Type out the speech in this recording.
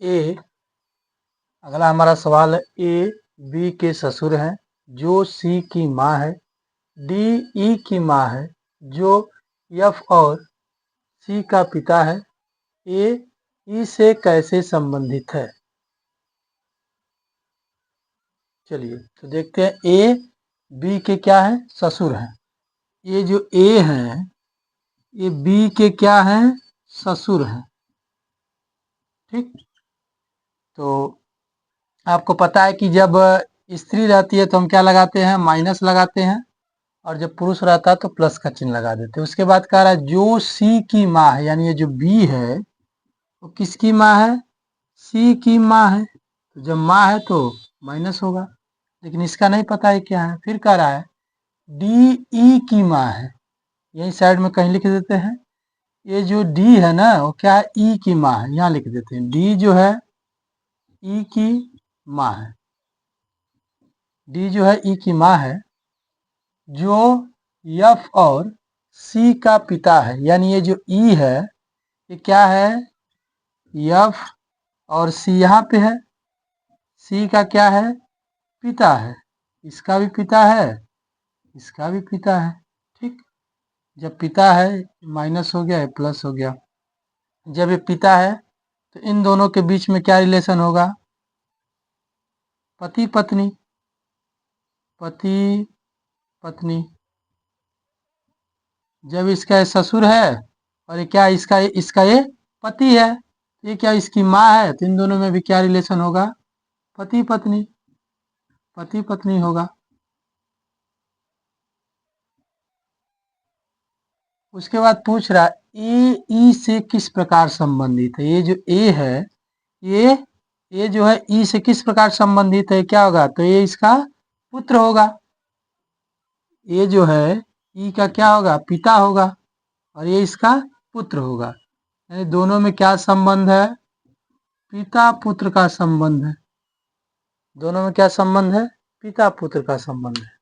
ए, अगला हमारा सवाल है, ए बी के ससुर हैं जो सी की माँ है, डी ई की माँ है जो एफ और सी का पिता है, ए ई से कैसे संबंधित है। चलिए तो देखते हैं, ए बी के क्या है, ससुर हैं। ये जो ए हैं ये बी के क्या हैं, ससुर हैं। ठीक, तो आपको पता है कि जब स्त्री रहती है तो हम क्या लगाते हैं, माइनस लगाते हैं, और जब पुरुष रहता है तो प्लस का चिन्ह लगा देते हैं। उसके बाद कह रहा है जो सी की माँ है, यानी ये जो बी है वो किसकी माँ है, सी की माँ है। तो जब माँ है तो माइनस होगा, लेकिन इसका नहीं पता है क्या है। फिर कह रहा है डी ई की माँ है, यही साइड में कहीं लिख देते हैं। ये जो डी है ना वो क्या है, ई की माँ है, यहाँ लिख देते हैं। डी जो है ई की माँ है, डी जो है ई की माँ है, जो एफ और सी का पिता है। यानी ये जो ई है ये क्या है, एफ और सी यहाँ पे है, सी का क्या है, पिता है। इसका भी पिता है, इसका भी पिता है। ठीक, जब पिता है माइनस हो गया, प्लस हो गया। जब ये पिता है तो इन दोनों के बीच में क्या रिलेशन होगा, पति पत्नी, पति पत्नी। जब इसका ये ससुर है और ये क्या, इसका ये पति है, ये क्या इसकी माँ है, तो इन दोनों में भी क्या रिलेशन होगा, पति पत्नी, पति पत्नी होगा। उसके बाद पूछ रहा ए ई से किस प्रकार संबंधित है। ये जो ए है ये जो है ई से किस प्रकार संबंधित है, क्या होगा, तो ये इसका पुत्र होगा। ये जो है ई का क्या होगा, पिता होगा, और ये इसका पुत्र होगा। यानी दोनों में क्या संबंध है, पिता पुत्र का संबंध है। दोनों में क्या संबंध है, पिता पुत्र का संबंध है।